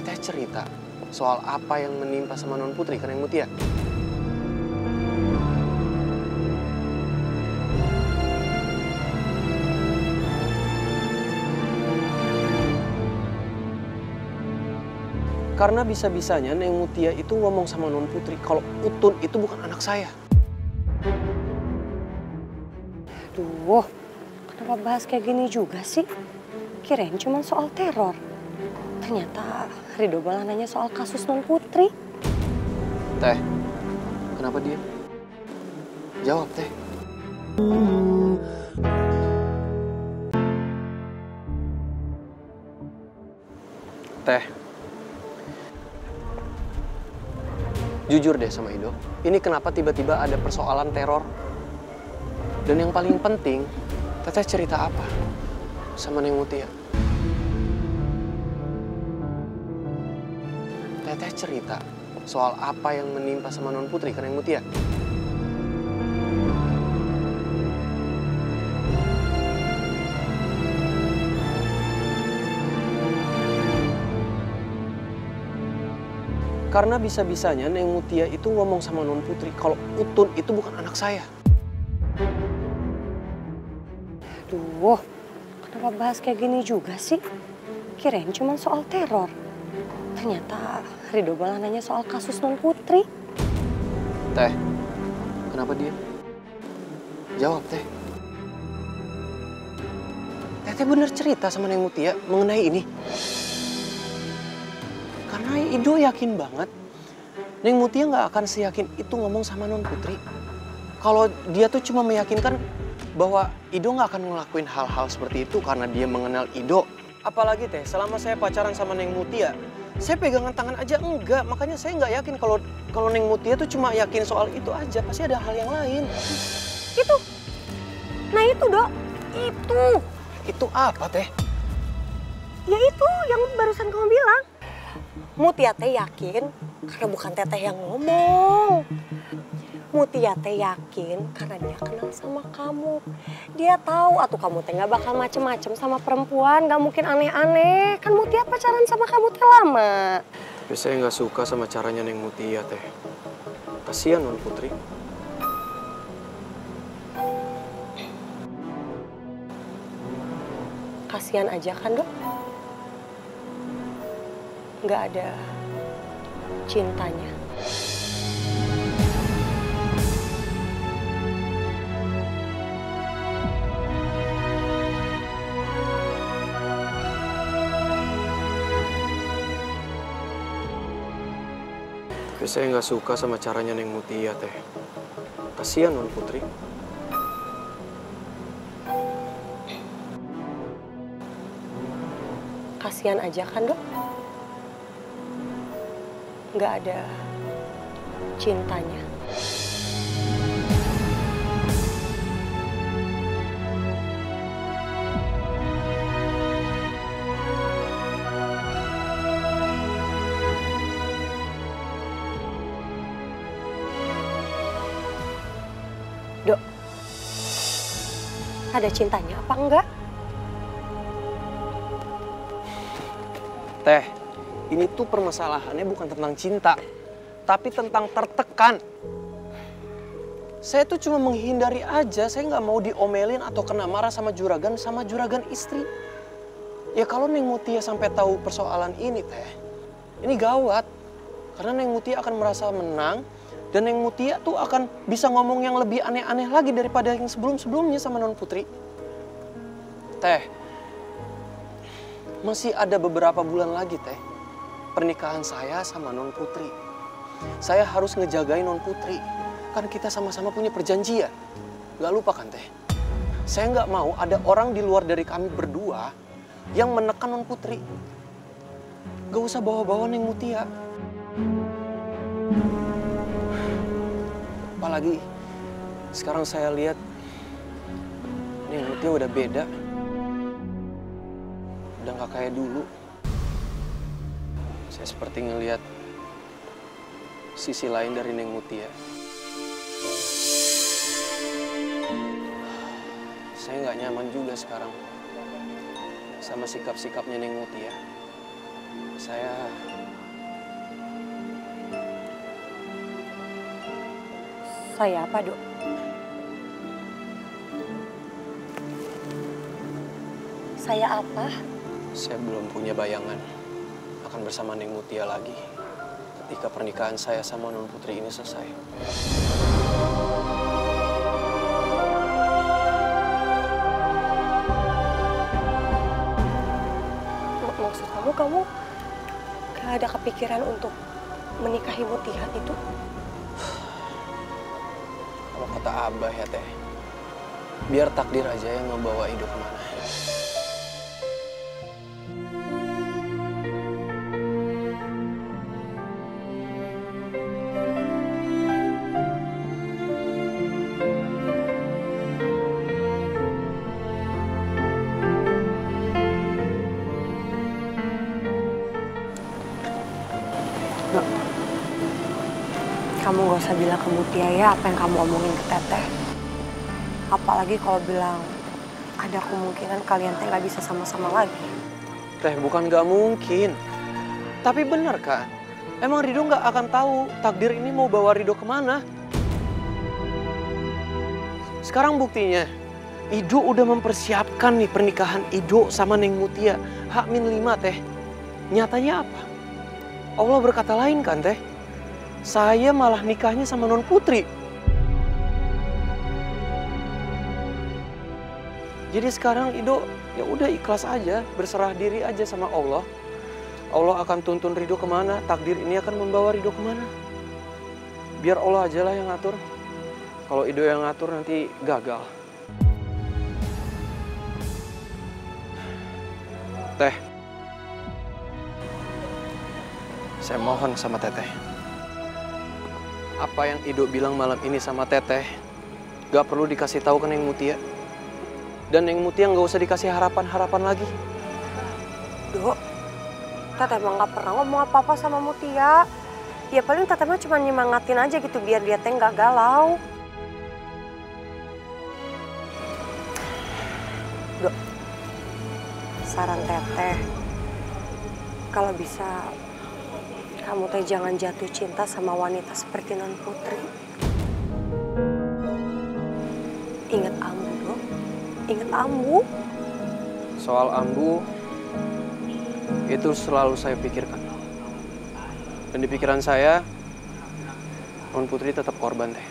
Teteh cerita soal apa yang menimpa sama Non Putri ke Neng Mutia. Karena bisa-bisanya Neng Mutia itu ngomong sama Non Putri kalau Utun itu bukan anak saya. Aduh, kenapa bahas kayak gini juga sih? Kirain cuma soal teror. Ternyata Ridho malah nanya soal kasus Non Putri. Teh, kenapa dia? Jawab, Teh. Teh, jujur deh sama Ido, ini kenapa tiba-tiba ada persoalan teror? Dan yang paling penting, Teteh cerita apa sama Neng Mutia? Teteh cerita soal apa yang menimpa sama Non Putri ke Neng Mutia. Karena bisa-bisanya Neng Mutia itu ngomong sama Non Putri kalau Utun itu bukan anak saya. Aduh, kenapa bahas kayak gini juga sih? Kirain cuma soal teror. Ternyata Ridho malah nanya soal kasus Non Putri. Teh, kenapa dia? Jawab, Teh. Teteh bener cerita sama Neng Mutia mengenai ini. Karena Ido yakin banget Neng Mutia nggak akan seyakin itu ngomong sama Non Putri. Kalau dia tuh cuma meyakinkan bahwa Ido nggak akan ngelakuin hal-hal seperti itu karena dia mengenal Ido. Apalagi Teh, selama saya pacaran sama Neng Mutia, saya pegangan tangan aja enggak. Makanya saya nggak yakin kalau Neng Mutia tuh cuma yakin soal itu aja. Pasti ada hal yang lain. Itu. Nah itu, Dok. Itu. Itu apa, Teh? Ya itu yang barusan kamu bilang. Mutia teh yakin karena bukan Teteh yang ngomong. Mutia teh yakin karena dia kenal sama kamu. Dia tahu atuh kamu teh gak bakal macem-macem sama perempuan, gak mungkin aneh-aneh. Kan Mutia pacaran sama kamu teh lama. Tapi saya nggak suka sama caranya Neng Mutia, Teh. Kasihan Non Putri. Kasihan aja kan, Dok? Gak ada cintanya. Tapi saya nggak suka sama caranya Neng Mutia, Teh. Kasihan Non Putri. Kasihan aja kan, Dok? Gak ada cintanya. Dok, ada cintanya apa enggak? Teh, ini tuh permasalahannya bukan tentang cinta, tapi tentang tertekan. Saya tuh cuma menghindari aja, saya nggak mau diomelin atau kena marah sama juragan istri. Ya kalau Neng Mutia sampai tahu persoalan ini, Teh, ini gawat. Karena Neng Mutia akan merasa menang, dan Neng Mutia tuh akan bisa ngomong yang lebih aneh-aneh lagi daripada yang sebelum-sebelumnya sama Non Putri. Teh, masih ada beberapa bulan lagi, Teh, pernikahan saya sama Non Putri. Saya harus ngejagain Non Putri. Kan kita sama-sama punya perjanjian. Gak lupa kan, Teh? Saya nggak mau ada orang di luar dari kami berdua yang menekan Non Putri. Gak usah bawa-bawa Neng Mutia. Apalagi sekarang saya lihat Neng Mutia udah beda. Udah gak kayak dulu. Saya seperti ngelihat sisi lain dari Neng Mutia. Saya nggak nyaman juga sekarang sama sikap-sikapnya Neng Mutia. Saya Saya apa, Dok? Saya apa? Saya belum punya bayangan akan bersama Neng Mutia lagi ketika pernikahan saya sama Non Putri ini selesai. Maksud kamu gak ada kepikiran untuk menikahi Mutia itu? Kalau kata Abah ya Teh, biar takdir aja yang membawa Ido kemana. Kamu gak usah bilang ke Mutia ya apa yang kamu omongin ke Teteh. Apalagi kalau bilang ada kemungkinan kalian teh gak bisa sama-sama lagi. Teh, bukan gak mungkin. Tapi bener kan? Emang Rido gak akan tahu takdir ini mau bawa Rido kemana. Sekarang buktinya, Ido udah mempersiapkan nih pernikahan Ido sama Neng Mutia. H-5 Teh. Nyatanya apa? Allah berkata lain kan Teh? Saya malah nikahnya sama Non Putri. Jadi sekarang Ido ya udah ikhlas aja, berserah diri aja sama Allah. Allah akan tuntun Rido kemana, takdir ini akan membawa Rido kemana. Biar Allah aja lah yang ngatur. Kalau Ido yang ngatur nanti gagal. Teh, saya mohon sama Teteh. Apa yang Ido bilang malam ini sama Teteh, gak perlu dikasih tahu ke Neng Mutia. Dan Neng Mutia gak usah dikasih harapan-harapan lagi. Dok, Teteh emang gak pernah ngomong apa-apa sama Mutia. Ya paling Teteh mah cuma nyemangatin aja gitu biar dia teh gak galau. Dok, saran Teteh, kalau bisa kamu teh jangan jatuh cinta sama wanita seperti Non Putri. Ingat Ambu, Dok. Ingat Ambu. Soal Ambu, itu selalu saya pikirkan. Dan di pikiran saya, Non Putri tetap korban Teh.